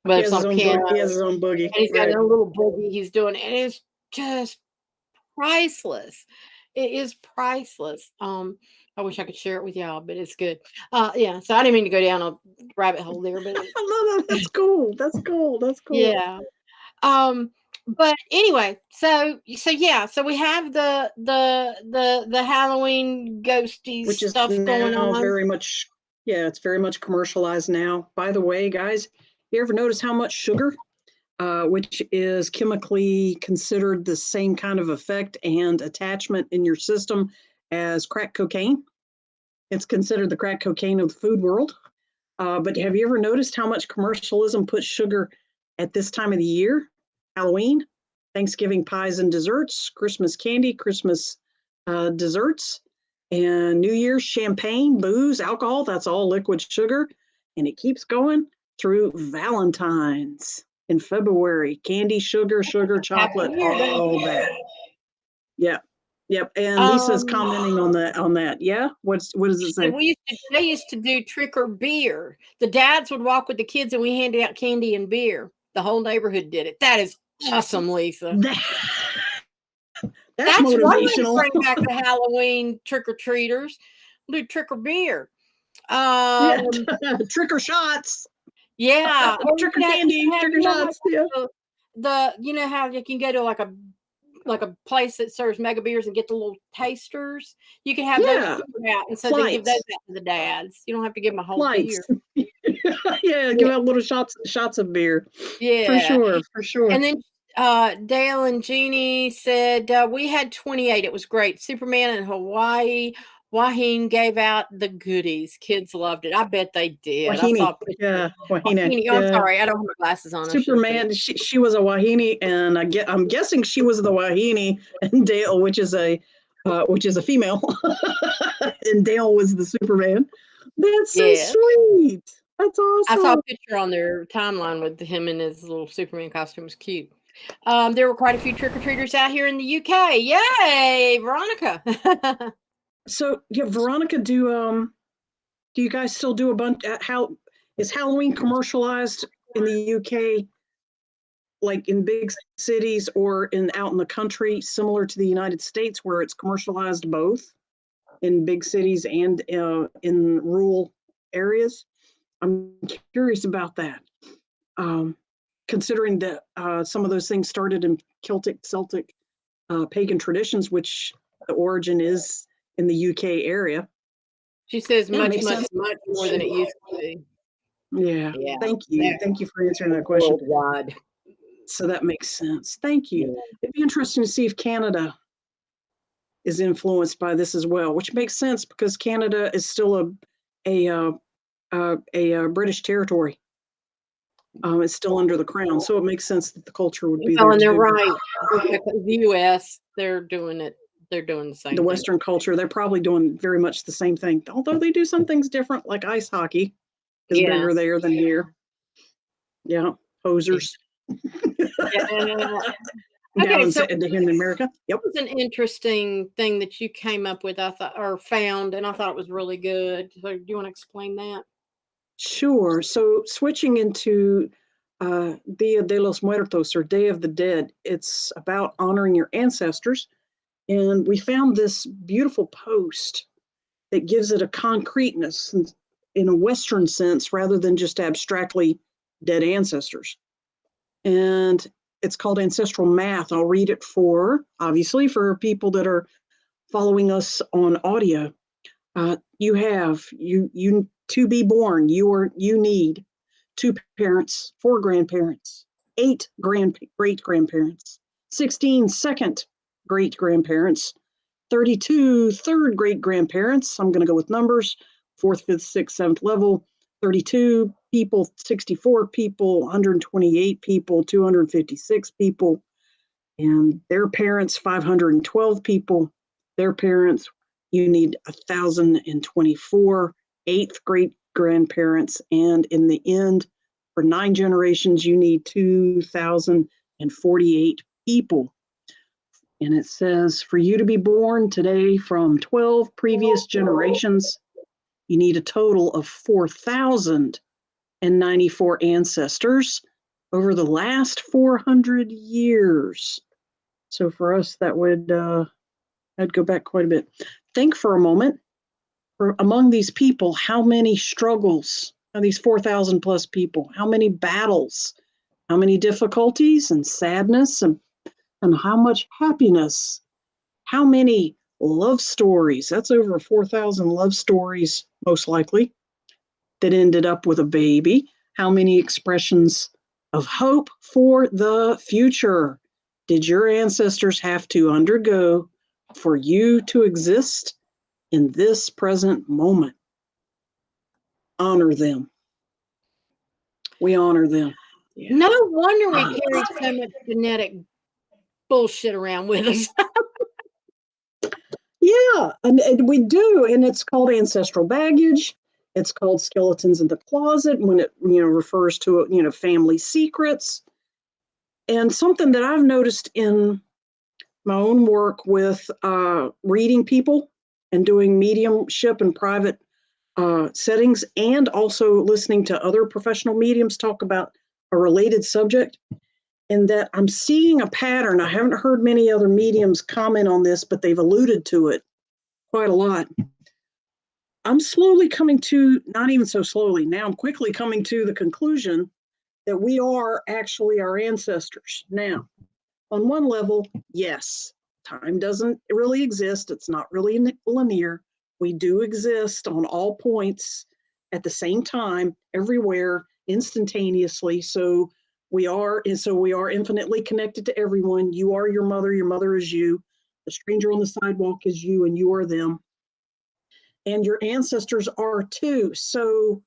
He whether has it's on piano, he has his own boogie. and he's got Right. a little boogie he's doing, and it's just priceless. It is priceless. I wish I could share it with y'all, but it's good. Yeah. So I didn't mean to go down a rabbit hole there, but I love that. That's cool. That's cool. That's cool. yeah. But anyway, so yeah, so we have the Halloween ghosty Which is stuff going now on. very much, yeah, it's very much commercialized now. By the way, guys, you ever notice how much sugar, which is chemically considered the same kind of effect and attachment in your system as crack cocaine? It's considered the crack cocaine of the food world. But have you ever noticed how much commercialism puts sugar at this time of the year? Halloween, Thanksgiving pies and desserts, Christmas candy, Christmas desserts, and New Year's champagne, booze, alcohol. That's all liquid sugar. And it keeps going through Valentine's in February. Candy, sugar, chocolate, all that. Yeah. Yep. And Lisa's commenting on that. Yeah. What does it say? They used to do trick or beer. The dads would walk with the kids and we handed out candy and beer. The whole neighborhood did it. That is awesome, Lisa. That's motivational. Bring back the Halloween trick or treaters. We'll do trick or beer. Trick or shots. Yeah. Trick or candy. Trick or shots. Yeah. How you can go to like a place that serves mega beers and get the little tasters. You can have those out, and so they give those out to the dads. You don't have to give them a whole beer. Yeah, give out little shots of beer. Yeah, for sure. And then Dale and Jeannie said we had 28. It was great. Superman in Hawaii. Wahine gave out the goodies. Kids loved it. I bet they did. Wahine. I saw a picture. Yeah, Wahine. Oh, I'm sorry. I don't have my glasses on. Superman. She was a Wahine, and I'm guessing she was the Wahine, and Dale, which is a female, and Dale was the Superman. That's so sweet. That's awesome. I saw a picture on their timeline with him in his little Superman costume. It was cute. There were quite a few trick-or-treaters out here in the UK. Yay, Veronica. So, yeah, Veronica, do you guys still do a bunch? How is Halloween commercialized in the UK, like in big cities or out in the country, similar to the United States, where it's commercialized both in big cities and in rural areas? I'm curious about that, considering that some of those things started in Celtic pagan traditions, which the origin is in the UK area. She says much more than it used to be. Yeah. Thank you. Thank you for answering that question. Worldwide. So that makes sense. Thank you. Yeah. It'd be interesting to see if Canada is influenced by this as well, which makes sense because Canada is still a British territory. It's still under the crown, so it makes sense that the culture would be there. And they're right. The U.S. they're doing it they're doing the same The thing. Western culture, they're probably doing very much the same thing, although they do some things different, like ice hockey is bigger there than here. Yeah, posers. Yeah. Down so in America. Yep. It was an interesting thing that you came up with, I thought, or found, and I thought it was really good. So do you want to explain that? Sure. So switching into Dia de los Muertos, or Day of the Dead, it's about honoring your ancestors. And we found this beautiful post that gives it a concreteness in a Western sense rather than just abstractly dead ancestors. And it's called Ancestral Math. I'll read it obviously, for people that are following us on audio. You to be born, you need 2 parents, 4 grandparents, 8 great grandparents, 16 second great grandparents, 32 third great grandparents. I'm going to go with numbers: 4th, 5th, 6th, 7th level. 32 people, 64 people, 128 people, 256 people, and their parents, 512 people. Their parents, you need 1,024 eighth great grandparents, and in the end, for 9 generations, you need 2,048 people. And it says, for you to be born today from 12 previous generations, you need a total of 4,094 ancestors over the last 400 years. So for us, that would I'd go back quite a bit. Think for a moment, among these people, how many struggles, these 4,000 plus people, how many battles, how many difficulties and sadness, and how much happiness, how many love stories. That's over 4,000 love stories, most likely, that ended up with a baby. How many expressions of hope for the future did your ancestors have to undergo for you to exist in this present moment? Honor them. We honor them. Yeah. No wonder we carry so much genetic bullshit around with us. Yeah, and we do, and it's called ancestral baggage. It's called skeletons in the closet when it refers to family secrets. And something that I've noticed in my own work with reading people and doing mediumship in private settings, and also listening to other professional mediums talk about a related subject, in that I'm seeing a pattern. I haven't heard many other mediums comment on this, but they've alluded to it quite a lot. I'm slowly coming to, not even so slowly, now I'm quickly coming to the conclusion that we are actually our ancestors. Now, on one level, yes, time doesn't really exist. It's not really linear. We do exist on all points at the same time, everywhere, instantaneously. So we are infinitely connected to everyone. You are your mother is you. The stranger on the sidewalk is you, and you are them. And your ancestors are too. So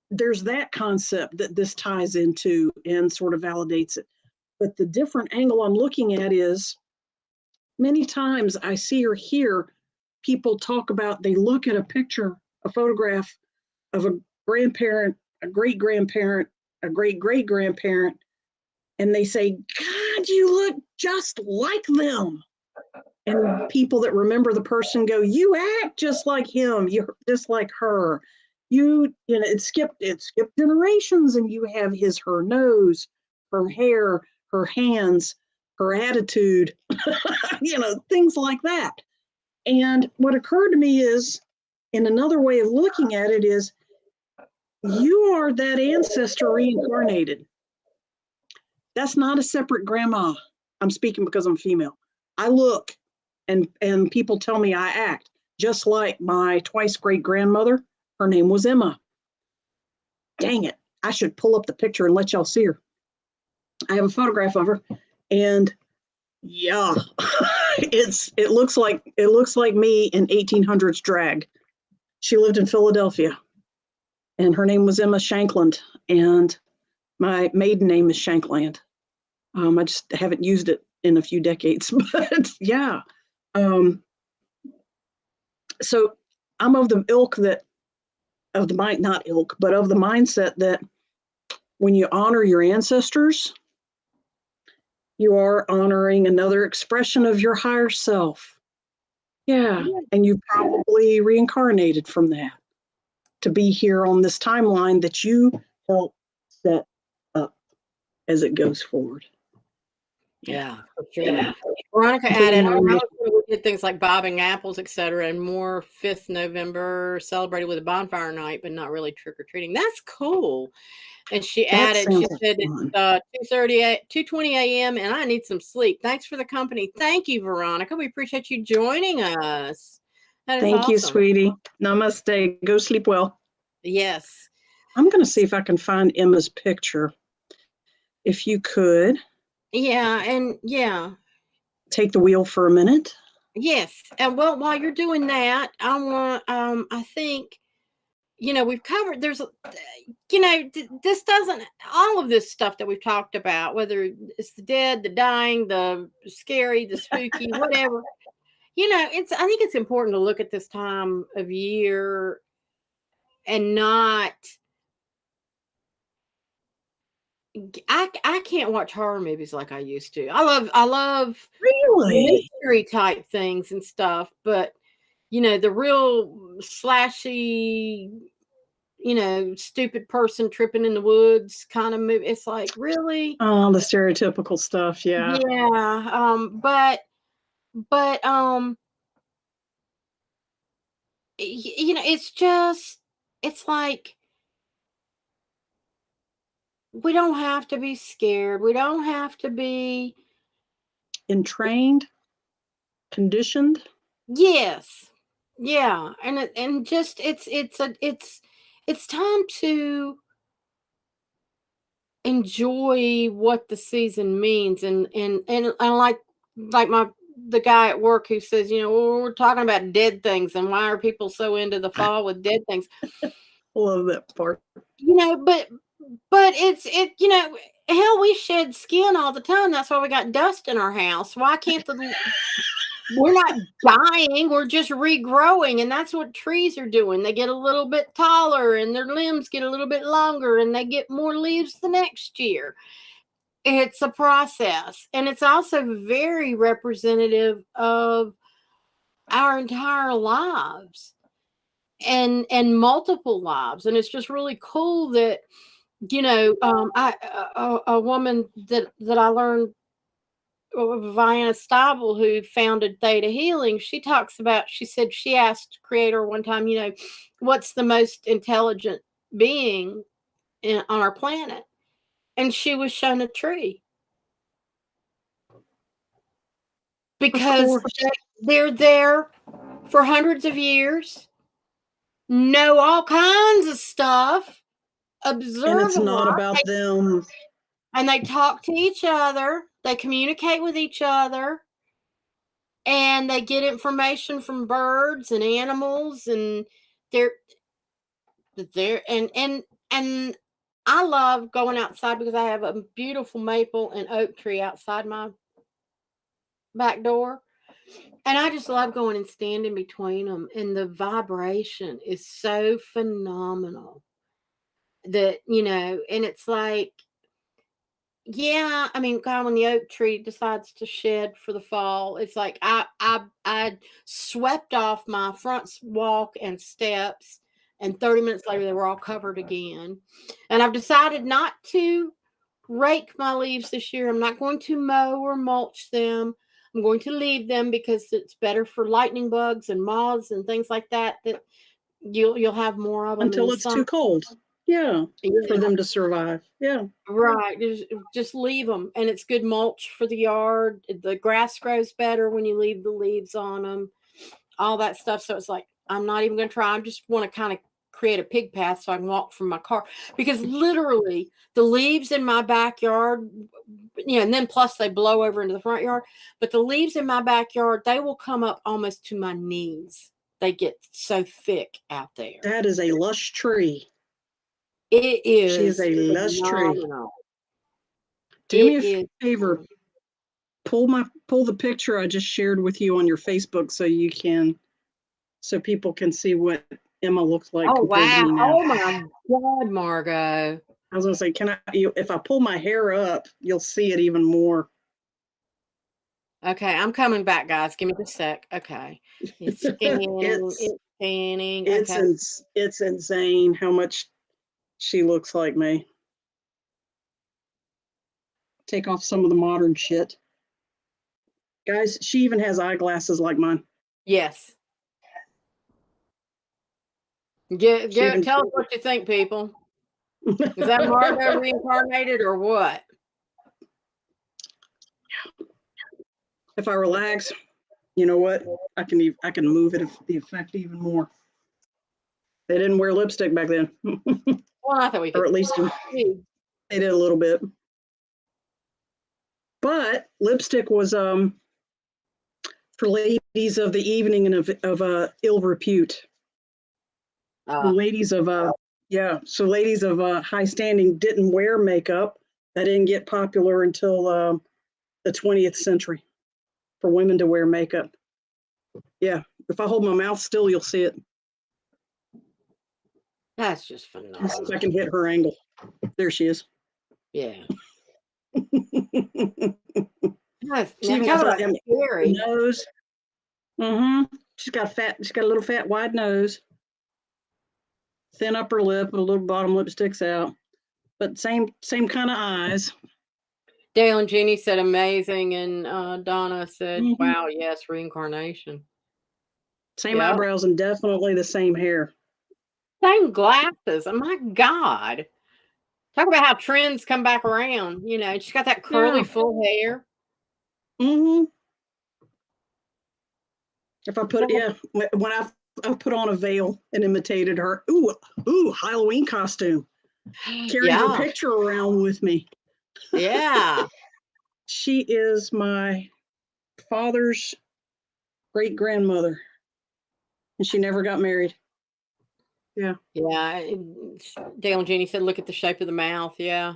there's that concept that this ties into and sort of validates it. But the different angle I'm looking at is, many times I see or hear people talk about, they look at a picture, a photograph of a grandparent, a great-grandparent, a great-great-grandparent, and they say, God, you look just like them. And people that remember the person go, you act just like him, you're just like her. It skipped generations, and you have her nose, her hair, her hands, her attitude, things like that. And what occurred to me is, in another way of looking at it is, you are that ancestor reincarnated. That's not a separate grandma. I'm speaking because I'm female. I look, and people tell me I act just like my twice great grandmother. Her name was Emma. Dang it. I should pull up the picture and let y'all see her. I have a photograph of her, and yeah, it looks like me in 1800s drag. She lived in Philadelphia, and her name was Emma Shankland, and my maiden name is Shankland. I just haven't used it in a few decades, but yeah. So I'm of the ilk that, of the mind, not ilk, but of the mindset that when you honor your ancestors, you are honoring another expression of your higher self. Yeah. And you probably reincarnated from that to be here on this timeline that you help set up as it goes forward. Yeah, for sure. Veronica added, our house we did things like bobbing apples, etc., and more 5th November celebrated with a bonfire night, but not really trick-or-treating. That's cool. And she added, she said it's 2:20 a.m. and I need some sleep. Thanks for the company. Thank you, Veronica. We appreciate you joining us. That is Thank awesome. you, sweetie. Namaste. Go sleep well. Yes. I'm going to see if I can find Emma's picture. If you could. Yeah, and yeah. Take the wheel for a minute. Yes. And well, while you're doing that, I want I think we've covered, there's this doesn't, all of this stuff that we've talked about, whether it's the dead, the dying, the scary, the spooky, whatever, I think it's important to look at this time of year and not, I can't watch horror movies like I used to. I love really mystery type things and stuff, but the real slashy, stupid person tripping in the woods kind of movie. It's like, really? Oh, the stereotypical stuff. Yeah. Yeah. But it's like, we don't have to be scared. We don't have to be entrained, conditioned. Yes. Yeah. And just, it's time to enjoy what the season means, and like the guy at work who says, well, we're talking about dead things, and why are people so into the fall with dead things? Love that part. But hell, we shed skin all the time. That's why we got dust in our house. Why can't we're not dying, we're just regrowing, and that's what trees are doing. They get a little bit taller and their limbs get a little bit longer and they get more leaves the next year. It's a process, and it's also very representative of our entire lives and multiple lives. And it's just really cool that a woman that I learned, Vienna Stabile, who founded Theta Healing, she said she asked Creator one time, what's the most intelligent being on our planet? And she was shown a tree. Because they're there for hundreds of years, know all kinds of stuff, observe, and it's not about them. And they talk to each other, they communicate with each other, and they get information from birds and animals, and they're and I love going outside because I have a beautiful maple and oak tree outside my back door. And I just love going and standing between them. And the vibration is so phenomenal that, and it's like, yeah, I mean, God, when the oak tree decides to shed for the fall, it's like I swept off my front walk and steps, and 30 minutes later they were all covered again. And I've decided not to rake my leaves this year. I'm not going to mow or mulch them. I'm going to leave them because it's better for lightning bugs and moths and things like that. That you'll have more of them until it's too cold. Yeah, for them to survive. Yeah, right. Just leave them, and it's good mulch for the yard. The grass grows better when you leave the leaves on them. All that stuff. So it's like, I'm not even going to try. I just want to kind of create a pig path so I can walk from my car, because literally the leaves in my backyard, and then plus they blow over into the front yard, but the leaves in my backyard, they will come up almost to my knees. They get so thick out there. That is a lush tree. It is. She is a lush tree. Do me a favor. pull the picture I just shared with you on your Facebook so people can see what Emma looks like Oh, compared to wow. me now. Oh, my God, Margot. I was going to say, if I pull my hair up, you'll see it even more. Okay, I'm coming back, guys. Give me just a sec. Okay. It's scanning. It's scanning. Okay. It's insane how much she looks like me. Take off some of the modern shit. Guys, she even has eyeglasses like mine. Yes. Tell us what you think, people. Is that Margot reincarnated or what? If I relax, you know what? I can move it the effect even more. They didn't wear lipstick back then. Well, I thought we could. Or at least they did a little bit. But lipstick was for ladies of the evening and of ill repute. Ladies of so ladies of high standing didn't wear makeup. That didn't get popular until the 20th century for women to wear makeup. Yeah, if I hold my mouth still, you'll see it. That's just phenomenal. Let's see if I can hit her angle. There she is. Yeah. She even got that nose. She's got a little fat wide nose, thin upper lip, a little bottom lip sticks out, but same kind of eyes. Dale and Jeannie said amazing, and Donna said, wow, yes, reincarnation. Same eyebrows and definitely the same hair. Same glasses. Oh my God. Talk about how trends come back around. You know, she's got that curly full hair. If I put when I put on a veil and imitated her, ooh, Halloween costume. Carried her picture around with me. Yeah. She is my father's great grandmother, and she never got married. Yeah. Yeah. Dale and Jeannie said, look at the shape of the mouth. Yeah.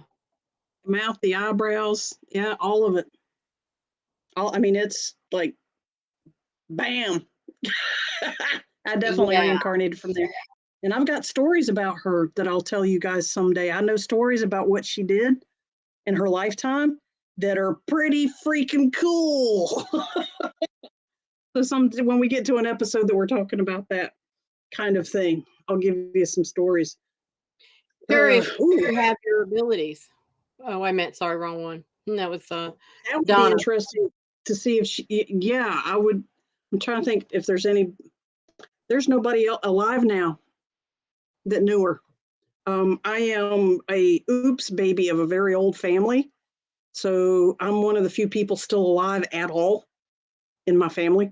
The mouth, the eyebrows. Yeah, all of it. I mean, it's like, bam. I definitely reincarnated from there. And I've got stories about her that I'll tell you guys someday. I know stories about what she did in her lifetime that are pretty freaking cool. So when we get to an episode that we're talking about that kind of thing, I'll give you some stories. Curious you have your abilities. Oh, I meant, sorry, wrong one. That was that would Donna. be interesting to see if she, I would. I'm trying to think if there's nobody else alive now that knew her. I am a oops baby of a very old family. So I'm one of the few people still alive at all in my family.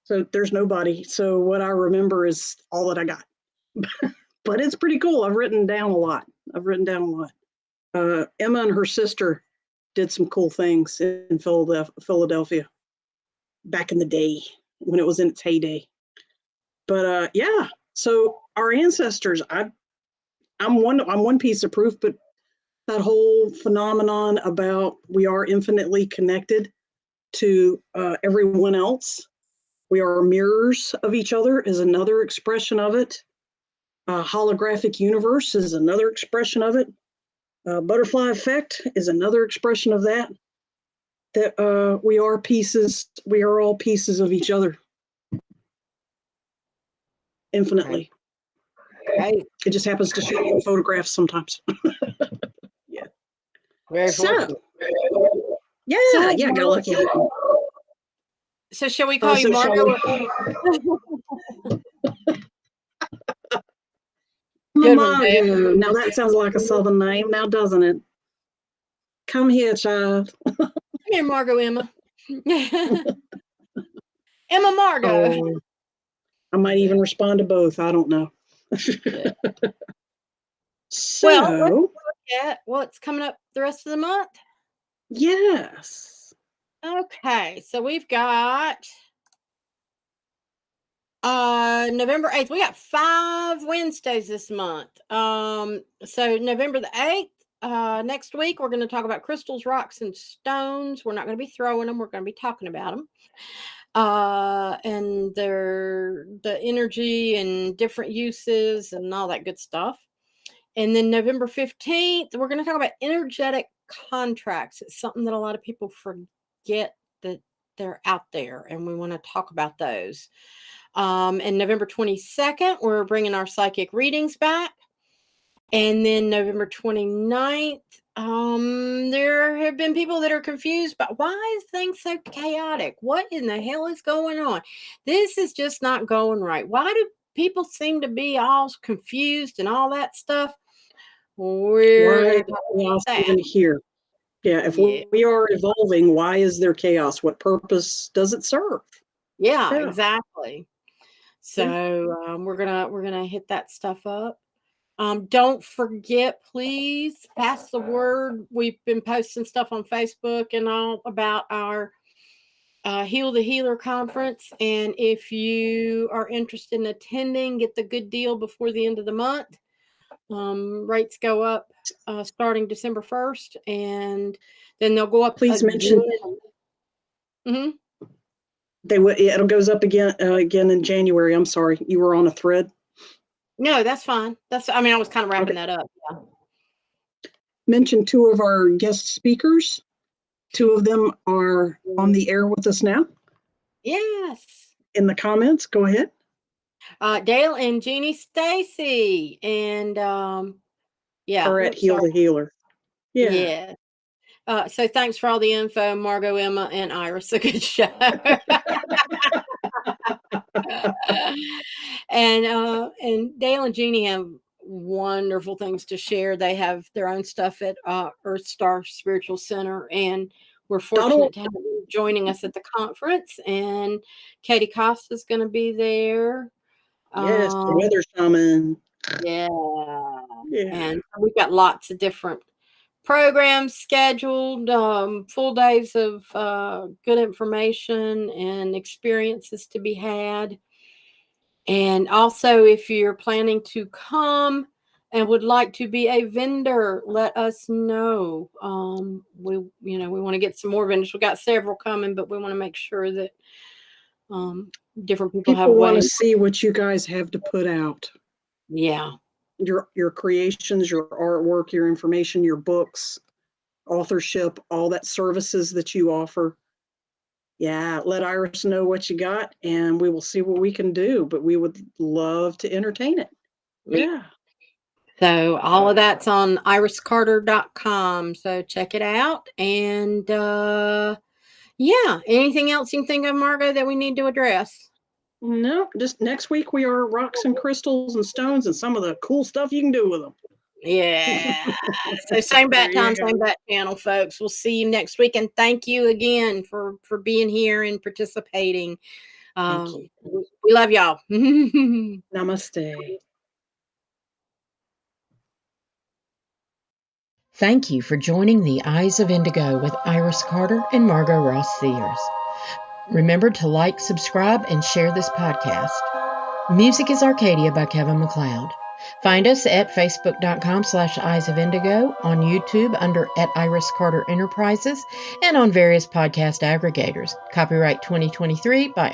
So there's nobody. So what I remember is all that I got. But it's pretty cool. I've written down a lot. Emma and her sister did some cool things in Philadelphia back in the day when it was in its heyday. But so our ancestors, I'm one piece of proof, but that whole phenomenon about we are infinitely connected to everyone else. We are mirrors of each other is another expression of it. Holographic universe is another expression of it. Butterfly effect is another expression of that. That we are all pieces of each other. Infinitely. Right. It just happens to show in photographs sometimes. Yeah. Very fortunate. Got lucky. So shall we call you Margot? Margot. Now that sounds like a southern name, now doesn't it? Come here, child. Come here, Margot Emma. Emma Margot. Oh, I might even respond to both. I don't know. So, well, let's look at what's coming up the rest of the month. Yes. Okay, so we've got November 8th. We got 5 Wednesdays this month. So November the 8th, next week, we're going to talk about crystals, rocks, and stones. We're not going to be throwing them. We're going to be talking about them. And the energy and different uses and all that good stuff. And then November 15th, we're going to talk about energetic contracts. It's something that a lot of people forget that they're out there, and we want to talk about those. And November 22nd, we're bringing our psychic readings back. And then November 29th, there have been people that are confused about why is things so chaotic? What in the hell is going on? This is just not going right. Why do people seem to be all confused and all that stuff? We're Why going is to talk chaos about that. even here? Yeah, if Yeah. we are evolving, why is there chaos? What purpose does it serve? Yeah, Yeah. exactly. So we're gonna hit that stuff up. Don't forget, please pass the word. We've been posting stuff on Facebook and all about our Heal the Healer conference. And if you are interested in attending, get the good deal before the end of the month. Rates go up starting December 1st, and then they'll go up Please again. mention Mm-hmm. it goes up again in January. I'm sorry, you were on a thread. No, that's fine. I was kind of wrapping that up. Yeah. Mention two of our guest speakers. Two of them are on the air with us now. Yes. In the comments, go ahead. Dale and Jeannie Stacy, and yeah, Or at Heal the Healer. Yeah. So thanks for all the info, Margot, Emma, and Iris. A good show. And Dale and Jeannie have wonderful things to share. They have their own stuff at Earth Star Spiritual Center, and we're fortunate to have them joining us at the conference. And Katie Costa's going to be there. Yes, the weather shaman. Yeah. Yeah. And we've got lots of different programs scheduled, full days of good information and experiences to be had. And also, if you're planning to come and would like to be a vendor, let us know. We want to get some more vendors. We've got several coming, but we want to make sure that different people have want to ways. see what you guys have to put out. Yeah. Your creations, your artwork, your information, your books, authorship, all that services that you offer. Yeah, let Iris know what you got, and we will see what we can do. But we would love to entertain it. Yeah. So all of that's on iriscarter.com. So check it out. And yeah, anything else you can think of, Margot, that we need to address? No, just next week we are rocks and crystals and stones and some of the cool stuff you can do with them. Yeah. So same bat time, same bat channel, folks. We'll see you next week. And thank you again for being here and participating. Thank you. We love y'all. Namaste. Thank you for joining the Eyes of Indigo with Iris Carter and Margot Ross Sears. Remember to like, subscribe, and share this podcast. Music is Arcadia by Kevin MacLeod. Find us at facebook.com/Eyes of Indigo, on YouTube under @Iris Carter Enterprises, and on various podcast aggregators. Copyright 2023 by